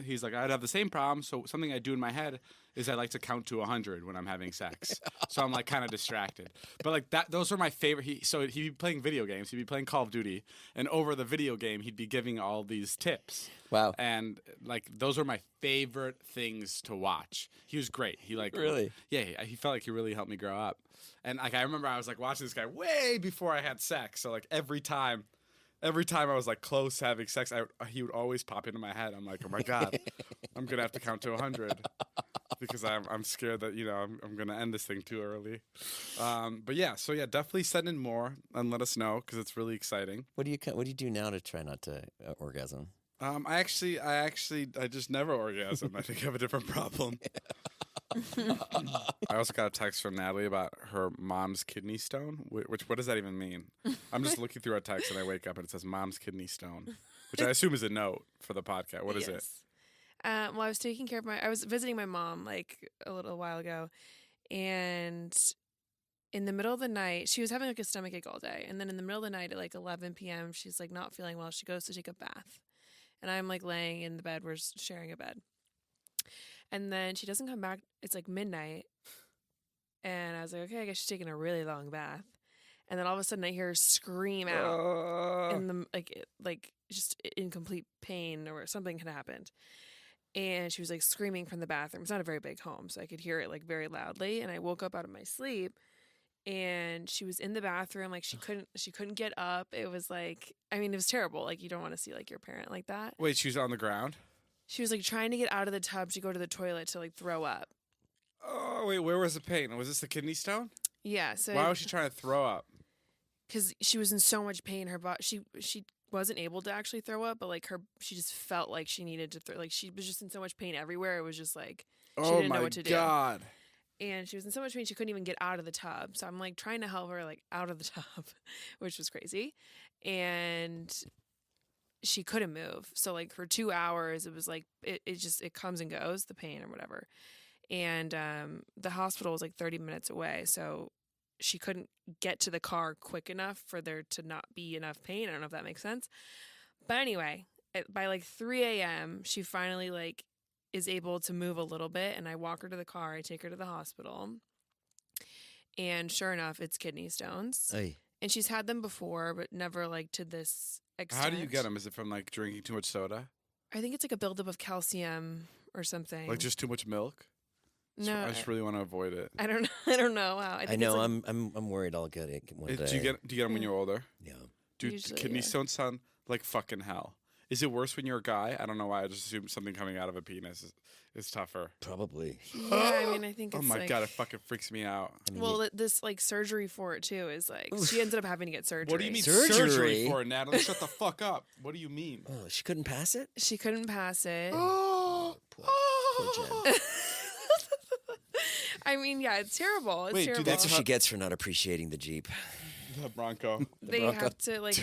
he's like, I'd have the same problem. So something I do in my head is I like to count to 100 when I'm having sex. So I'm like kind of distracted. But like those were my favorite. So he'd be playing video games. He'd be playing Call of Duty, and over the video game, he'd be giving all these tips. Wow. And like those were my favorite things to watch. He was great. He like really. Yeah. He felt like he really helped me grow up. And like I remember I was like watching this guy way before I had sex. So like every time I was like close to having sex, he would always pop into my head. I'm like, oh my God, I'm gonna have to count to 100 because I'm scared that I'm gonna end this thing too early. But yeah, so yeah, definitely send in more and let us know because it's really exciting. What do you do now to try not to orgasm? I just never orgasm. I think I have a different problem. I also got a text from Natalie about her mom's kidney stone. What does that even mean? I'm just looking through our text and I wake up and it says mom's kidney stone, which I assume is a note for the podcast. What is it? Well, I was taking care of I was visiting my mom like a little while ago, and in the middle of the night, she was having like a stomachache all day, and then in the middle of the night at like 11 p.m., she's like not feeling well. She goes to take a bath, and I'm like laying in the bed. We're sharing a bed. And then she doesn't come back. It's like midnight. And I was like, okay, I guess she's taking a really long bath. And then all of a sudden I hear her scream out in the like just in complete pain or something had happened. And she was like screaming from the bathroom. It's not a very big home, so I could hear it like very loudly. And I woke up out of my sleep and she was in the bathroom. Like she couldn't get up. It was like, I mean, it was terrible. Like you don't want to see like your parent like that. Wait, she was on the ground? She was like trying to get out of the tub to go to the toilet to like throw up. Oh, wait, where was the pain? Was this the kidney stone? Yeah. So why was she trying to throw up? Because she was in so much pain. Her body, she wasn't able to actually throw up, but like she just felt like she needed to throw. Like she was just in so much pain everywhere. It was just like she didn't know what to do. Oh my God. And she was in so much pain she couldn't even get out of the tub. So I'm like trying to help her like out of the tub, which was crazy. And she couldn't move. So like for 2 hours, it was like it comes and goes, the pain or whatever. And the hospital was like 30 minutes away, so she couldn't get to the car quick enough for there to not be enough pain. I don't know if that makes sense. But anyway, by like 3 a.m., she finally like is able to move a little bit, and I walk her to the car. I take her to the hospital, and sure enough, it's kidney stones. Oy. and she's had them before, but never like to this extent. How do you get them? Is it from like drinking too much soda? I think it's like a buildup of calcium or something. Like just too much milk? no, I just really want to avoid it. I don't know. I don't know how. I think know. it's like, I'm worried I'll get it one day. Do you get them when you're older? Yeah. Dude, Usually, kidney yeah. stones sound like fucking hell. Is it worse when you're a guy? I don't know why. I just assume something coming out of a penis is tougher. Probably. Yeah, I mean, I think Oh it's my like, god, it fucking freaks me out. I mean, well, this like surgery for it too is like she ended up having to get surgery. What do you mean Surgery? surgery for it, Natalie? Shut the fuck up. What do you mean? oh, she couldn't pass it. She couldn't pass it. Oh, Poor Jen. I mean, yeah, it's terrible. It's Wait, dude, terrible. That's what she gets for not appreciating the Jeep. the Bronco. They Bronco. have to like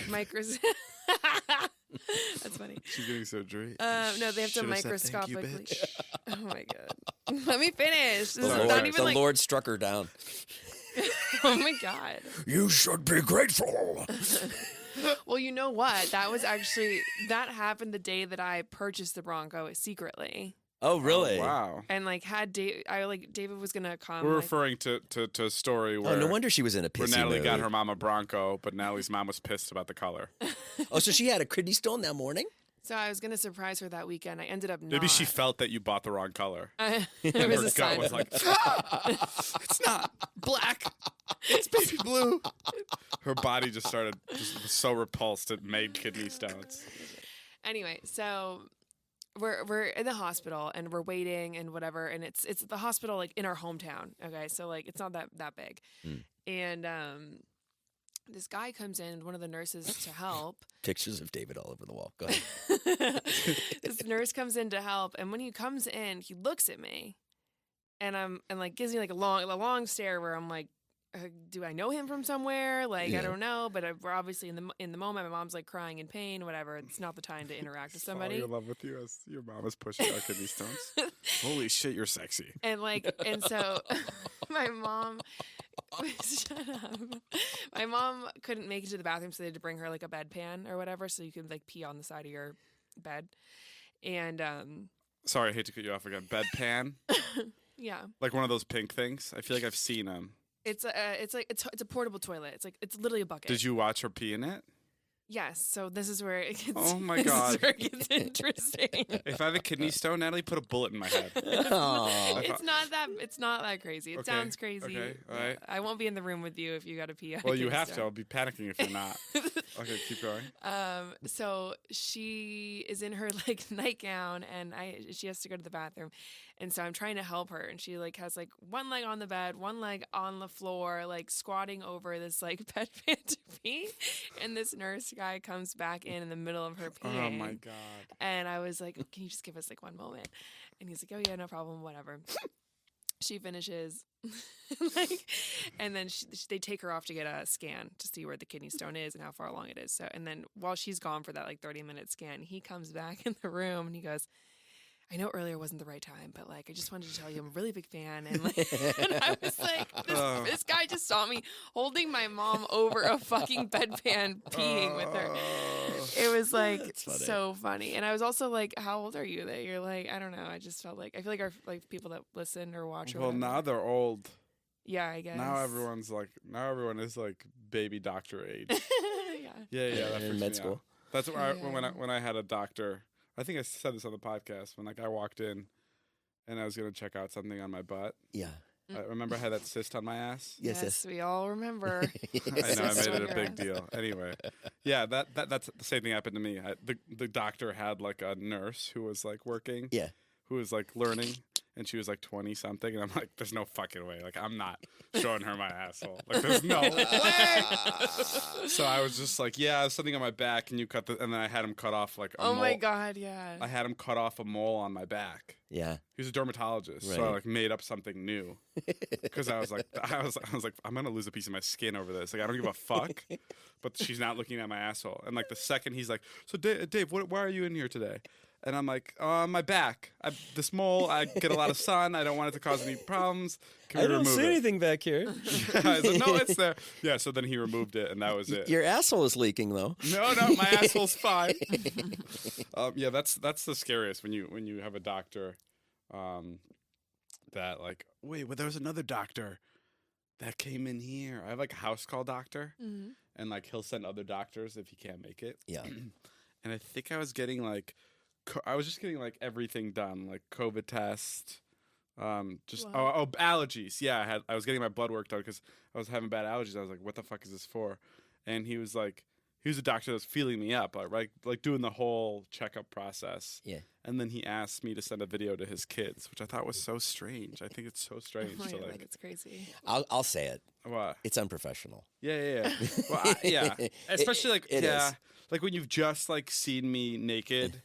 That's funny. She's getting surgery. No, they have to Should've said thank you, microscopically. bitch. Oh my god. Let me finish. This The is Lord, not even like. Lord struck her down. Oh my god. You should be grateful. Well, you know what? That happened the day that I purchased the Bronco secretly, Oh, really? Wow. and like David was gonna come. We're like- referring to a story where, Oh, no wonder she was in a where pissy Natalie mood. got her mom a Bronco, but Natalie's mom was pissed about the color. Oh, so she had a kidney stone that morning? So I was gonna surprise her that weekend. I ended up not. Maybe she felt that you bought the wrong color. It And was her a gut sign. was like, it's not black. It's baby blue. Her body just was so repulsed it made kidney stones. Anyway, so we're in the hospital and we're waiting and whatever, and it's the hospital like in our hometown. Okay, so like it's not that big, and this guy comes in, one of the nurses to help. Pictures of David all over the wall. Go ahead. This nurse comes in to help, and when he comes in, he looks at me, and like gives me like a long stare where I'm like, do I know him from somewhere? Like Yeah. I don't know, but we're obviously in the moment. My mom's like crying in pain, whatever. It's not the time to interact with somebody. Falling in love with you as your mom is pushing out kidney stones. Holy shit, you're sexy. And so my mom shut up. My mom couldn't make it to the bathroom, so they had to bring her like a bedpan or whatever, so you could like pee on the side of your bed. And Sorry, I hate to cut you off again. Bedpan, yeah, like one of those pink things. I feel like I've seen them. it's a portable toilet. It's literally a bucket. Did you watch her pee in it? Yes. So this is where it gets. Oh my this is God. where it gets interesting. If I have a kidney stone, Natalie, put a bullet in my head. Oh. It's not that crazy. It Okay, sounds crazy. okay, all right. I won't be in the room with you if you got to pee. Well, you have to. I'll be panicking if you're not. Okay, keep going. So she is in her like nightgown, and she has to go to the bathroom, and so I'm trying to help her, and she like has like one leg on the bed, one leg on the floor, like squatting over this like bedpan to pee, and this nurse guy comes back in the middle of her peeing. Oh my god. And I was like, can you just give us like one moment? And he's like, oh yeah, no problem, whatever. She finishes, like, and then they take her off to get a scan to see where the kidney stone is and how far along it is. So, and then while she's gone for that like 30-minute scan, he comes back in the room and he goes, I know earlier wasn't the right time, but like I just wanted to tell you I'm a really big fan. And, like, and I was like, this guy just saw me holding my mom over a fucking bedpan peeing with her. It was like so funny. And I was also like, how old are you that you're like, I don't know. I just felt like, I feel like our like people that listen or watch or Well, whatever. now they're old. Yeah, I guess. Now everyone is like baby doctor age. Yeah. Yeah, that In freaks med me school. out. That's why Yeah. when I had a doctor, I think I said this on the podcast, when like I walked in and I was gonna check out something on my butt. Yeah. I remember I had that cyst on my ass. Yes. We all remember. I know I Cyst made on it a your big ass. deal. Anyway, yeah, that's the same thing happened to me. The doctor had like a nurse who was like working. Yeah. Who was like learning, and she was like 20 something, and I'm like, there's no fucking way. Like I'm not showing her my asshole. Like there's no way. So I was just like, yeah, there's something on my back. Can you cut the? And then I had him cut off like a Oh mole. my God, yeah. I had him cut off a mole on my back. Yeah. He was a dermatologist, so I Right. like made up something new because I was like, I'm gonna lose a piece of my skin over this. Like I don't give a fuck. But she's not looking at my asshole. And like the second he's like, so Dave, why are you in here today? And I'm like, my back. This mole. I get a lot of sun. I don't want it to cause any problems. Can we remove it? anything back here. I said, no, it's there. Yeah. So then he removed it, and that was it. Your asshole is leaking though. No, my asshole's fine. Yeah, that's the scariest when you have a doctor that like, wait, well, there was another doctor that came in here. I have like a house call doctor, Mhm. and like he'll send other doctors if he can't make it. Yeah. And I think I was getting like, I was just getting like everything done, like COVID test, just allergies. Yeah, I was getting my blood work done because I was having bad allergies. I was like, what the fuck is this for? And he was a doctor that was feeling me up, like doing the whole checkup process. Yeah. And then he asked me to send a video to his kids, which I thought was so strange. I think it's so strange. Oh, to yeah, like, it's crazy. I'll say it. what? It's unprofessional. Yeah. Well, yeah. Especially like, it is. like when you've just like seen me naked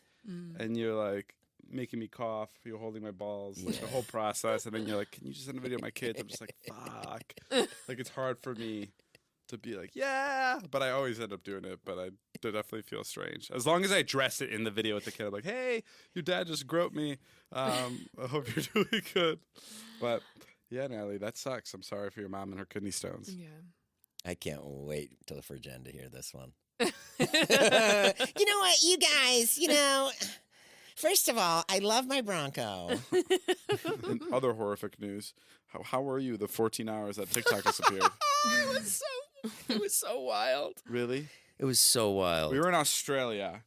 and you're like making me cough, you're holding my balls, like the whole process, and then you're like, can you just send a video of my kids? I'm just like, fuck. Like it's hard for me to be like, yeah, but I always end up doing it, but I definitely feel strange. As long as I address it in the video with the kid, I'm like, hey, your dad just groped me. I hope you're doing good. But yeah, Natalie, that sucks. I'm sorry for your mom and her kidney stones. Yeah. I can't wait for Jen to hear this one. You know what, you guys, first of all, I love my Bronco. In other horrific news, how were you the 14 hours that TikTok disappeared? It was so wild. Really? It was so wild. We were in Australia,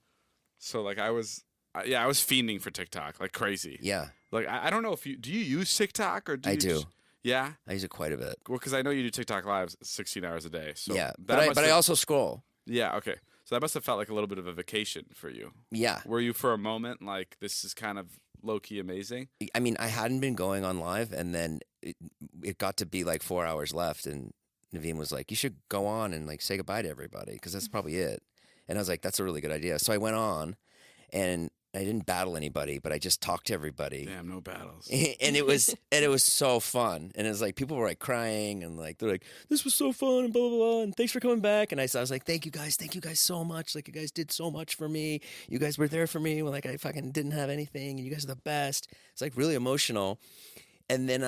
so like I was fiending for TikTok like crazy. Yeah, Like I don't know if do you use TikTok or do I you do. just- yeah. I use it quite a bit. Well, because I know you do TikTok lives 16 hours a day. So Yeah, that but I also scroll. yeah, okay. So that must have felt like a little bit of a vacation for you. Yeah. Were you for a moment like this is kind of low key amazing? I mean, I hadn't been going on live, and then it got to be like 4 hours left, and Naveen was like, you should go on and like say goodbye to everybody because that's probably it. And I was like, that's a really good idea. So I went on, and I didn't battle anybody, but I just talked to everybody. Damn, no battles. And it was so fun. And it was like people were like crying and like they're like, this was so fun and blah blah blah and thanks for coming back. And I was like, thank you guys so much. Like you guys did so much for me. You guys were there for me when like I fucking didn't have anything, and you guys are the best. It's like really emotional. And then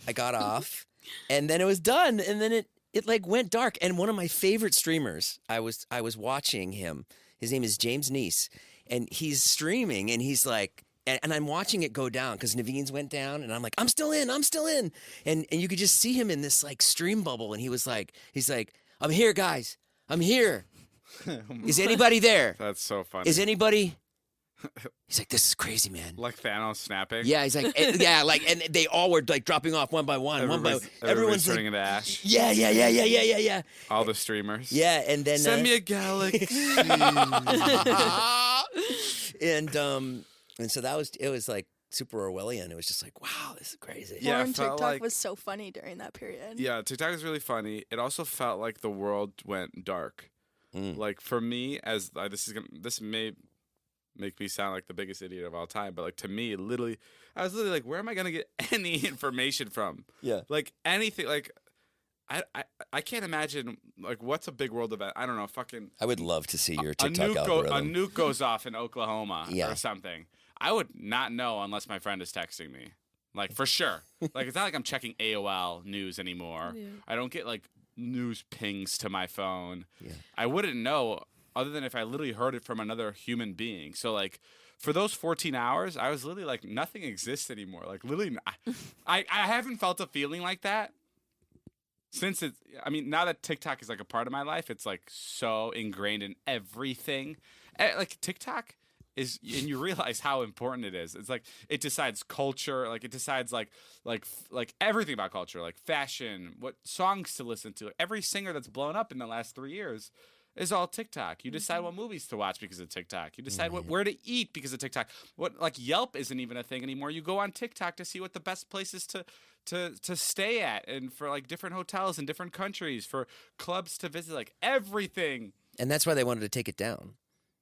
I got off, and then it was done, and then it like went dark. And one of my favorite streamers, I was watching him. His name is James Neese. And he's streaming, and he's like, and I'm watching it go down because Naveen's went down, and I'm like, I'm still in. And you could just see him in this like stream bubble, and he's like, I'm here, guys. I'm here. Is anybody there? That's so funny. Is anybody? He's like, this is crazy, man. Like Thanos snapping? Yeah, he's like, and they all were like dropping off one by one, Everyone's like, turning into ash. Yeah. All the streamers. Yeah, and then Send me a galaxy. and so it was like super Orwellian. It was just like, wow, this is crazy. Yeah, Porn it felt TikTok like- was so funny during that period. Yeah, TikTok is really funny. It also felt like the world went dark. Like for me, as this may make me sound like the biggest idiot of all time, but like to me, I was literally like, where am I gonna get any information from? Yeah. Like anything. Like I can't imagine like what's a big world event. I don't know. Fucking I would love to see your a TikTok algorithm. a nuke goes off in Oklahoma Yeah. or something. I would not know unless my friend is texting me. Like for sure. Like it's not like I'm checking AOL news anymore. Yeah. I don't get like news pings to my phone. Yeah. I wouldn't know other than if I literally heard it from another human being. So like for those 14 hours, I was literally like nothing exists anymore. Like literally, I haven't felt a feeling like that since it's. I mean, now that TikTok is like a part of my life, it's like so ingrained in everything. Like TikTok is, and you realize how important it is. It's like it decides culture, like it decides like everything about culture, like fashion, what songs to listen to. Every singer that's blown up in the last 3 years is all TikTok. You decide what movies to watch because of TikTok. You decide where to eat because of TikTok. What like Yelp isn't even a thing anymore. You go on TikTok to see what the best places to stay at, and for like different hotels in different countries, for clubs to visit, like everything. And that's why they wanted to take it down,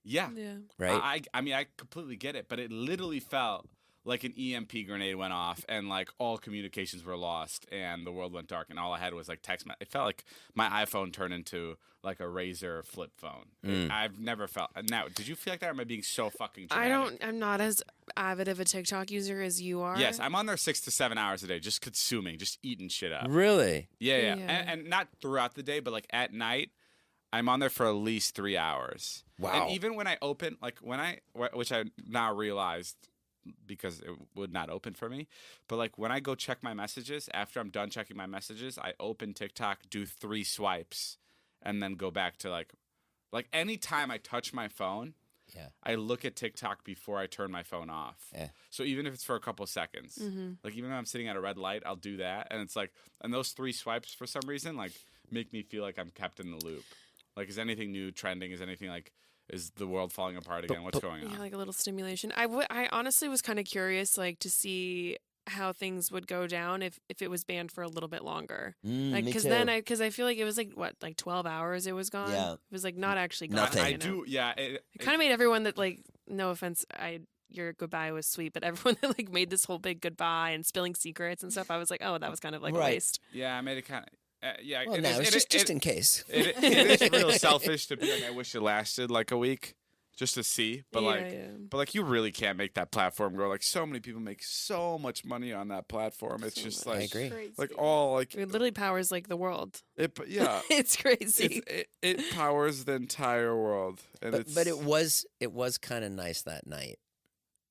Yeah. Yeah. right? I mean, I completely get it, but it literally felt like an EMP grenade went off and like all communications were lost and the world went dark and all I had was like text. It felt like my iPhone turned into like a Razr flip phone. I've never felt. Now, did you feel like that, or am I being so fucking dramatic? I'm not as avid of a TikTok user as you are. Yes, I'm on there 6 to 7 hours a day, just consuming, just eating shit up. Really? Yeah. Yeah. And not throughout the day, but like at night, I'm on there for at least 3 hours. Wow. And even when I open, like which I now realized because it would not open for me, but like when I go check my messages, after I'm done checking my messages, I open TikTok, do 3 swipes, and then go back to like any time I touch my phone, Yeah. I look at TikTok before I turn my phone off. Yeah. So even if it's for a couple seconds, like even if I'm sitting at a red light, I'll do that. And it's like, and those 3 swipes for some reason, like make me feel like I'm kept in the loop. Like, is anything new trending? Is anything like, is the world falling apart again? What's going on? Yeah, like a little stimulation. I honestly was kind of curious, like, to see how things would go down if it was banned for a little bit longer. Like, me because too. then I feel like it was like what, like 12 hours it was gone. Yeah. It was like not actually gone. Nothing. I you know? do, yeah. It kind of made everyone that, like, no offense, your goodbye was sweet, but everyone that like made this whole big goodbye and spilling secrets and stuff, I was like, oh, that was kind of like a Right. waste. Yeah, I made it kind of. Yeah, Well, no, it's just in case. It is real selfish to be like, I wish it lasted like a week just to see, but like you really can't make that platform grow. Like so many people make so much money on that platform. It's just I like agree. Crazy. like all like It literally powers like the world. yeah. It's crazy. It powers the entire world, and But it was kind of nice that night,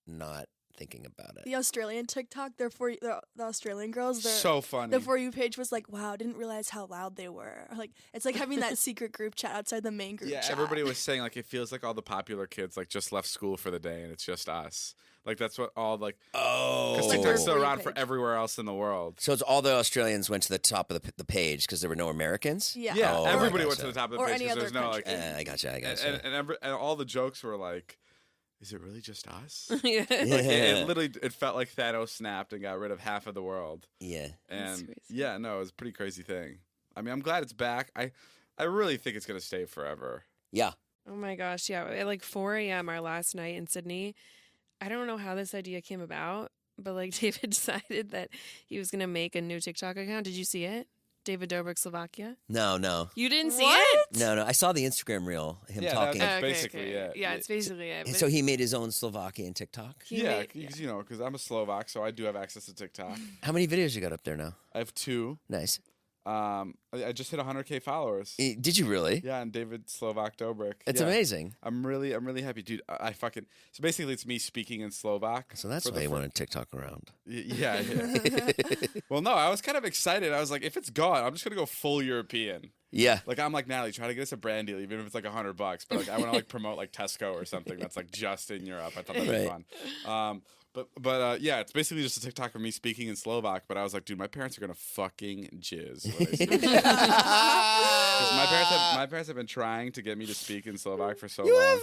not thinking about it. The Australian TikTok, the Australian girls, so funny. the For You page was like, wow, didn't realize how loud they were. Or like, it's like having that secret group chat outside the main group Yeah, chat. everybody was saying like it feels like all the popular kids like just left school for the day, and it's just us. Like that's what all like. Because TikTok's Like still our around page. for everywhere else in the world. So it's all the Australians went to the top of the page because there were no Americans? Yeah. Yeah, Oh, everybody I went to gotcha. the top of the Or page any because other there's no like. country. I gotcha. And all the jokes were like, is it really just us? Yeah. Like, it literally it felt like Thanos snapped and got rid of half of the world. Yeah. That's And crazy. yeah, no, it was a pretty crazy thing. I mean, I'm glad it's back. I really think it's gonna stay forever. Yeah. Oh my gosh, yeah. At like 4 a.m. our last night in Sydney, I don't know how this idea came about, but like David decided that he was going to make a new TikTok account. Did you see it? David Dobrik, Slovakia? No. You didn't see What? it? No. I saw the Instagram reel, him Yeah, talking. that's Okay, basically okay. it. Yeah, it's basically it. And but so he made his own Slovakian TikTok. he Yeah, made- because you know, because I'm a Slovak, so I do have access to TikTok. How many videos you got up there now? I have 2. Nice. I just hit 100K followers. Did you really? Yeah, and David Slovak Dobrik. It's Yeah. amazing. I'm really happy, dude. I fucking so basically it's me speaking in Slovak. So that's for why the you fir- wanted TikTok around. Yeah. Well, no, I was kind of excited. I was like, if it's gone, I'm just gonna go full European. Yeah. Like I'm like Natalie, try to get us a brand deal, even if it's like $100. But like I want to like promote like Tesco or something that's like just in Europe. I thought that'd be Right. fun. But yeah, it's basically just a TikTok of me speaking in Slovak. But I was like, dude, my parents are gonna fucking jizz. When I speak. 'Cause my parents have been trying to get me to speak in Slovak for so long.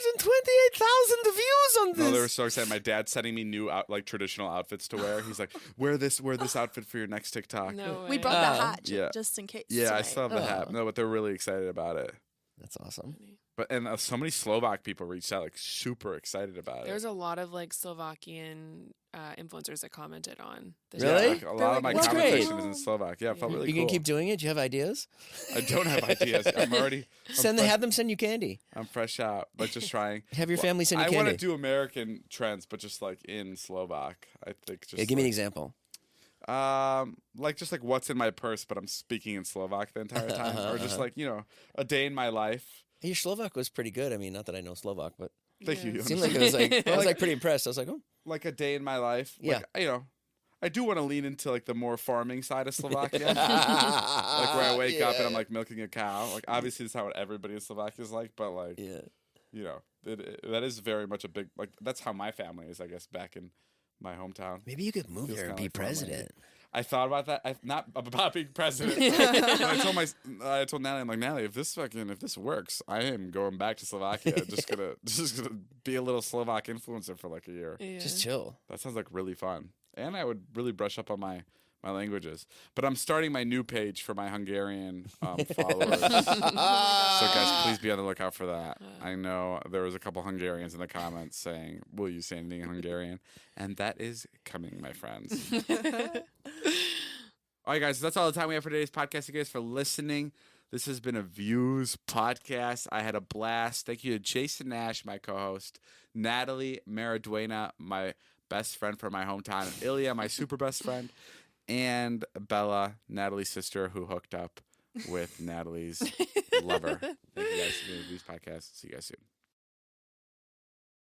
128,000 views on No, they were so excited. My dad's sending me new traditional outfits to wear. He's like, wear this outfit for your next TikTok. No We way. brought the Oh. hat Yeah. just in case. Yeah, I tonight. still have the hat. Oh. No, but they're really excited about it. That's awesome. But so many Slovak people reached out, like super excited about There it. was a lot of like Slovakian influencers that commented on the Really? Like, a lot of my like, "That's comment great." section is in Slovak. Yeah, it felt really You cool. can keep doing it? Do you have ideas? I don't have ideas. I'm Have them send you candy. I'm fresh out, but just trying. Have your family send you I want candy. to do American trends, but just like in Slovak. I think. Just Yeah, give me an like, example. like just like what's in my purse, but I'm speaking in Slovak the entire time, or just like a day in my life. Your Slovak was pretty good. I mean, not that I know Slovak, but Thank you. it seemed like it was like I was like pretty impressed. I was like, oh, like a day in my life. Yeah. Like, I do want to lean into like the more farming side of Slovakia. Like where I wake up and I'm like milking a cow. Like obviously that's not what everybody in Slovakia is like, but like yeah. that is very much a big like that's how my family is, I guess, back in my hometown. Maybe you could move Feels there and kinda be like farmland. president. I thought about that. Not about being president. I told Natalie, I'm like, Natalie, if this works, I am going back to Slovakia. just gonna be a little Slovak influencer for like a year. Yeah. Just chill. That sounds like really fun. And I would really brush up on my languages. But I'm starting my new page for my Hungarian followers. So guys, please be on the lookout for that. I know there was a couple Hungarians in the comments saying, will you say anything in Hungarian? And that is coming, my friends. All right, guys, so that's all the time we have for today's podcast. Thank you guys for listening. This has been a Views podcast. I had a blast. Thank you to Jason Nash, my co-host, Natalie Maraduena, my best friend from my hometown, and Ilya, my super best friend, and Bella, Natalie's sister, who hooked up with Natalie's lover. Thank you guys for doing the Views podcast. See you guys soon.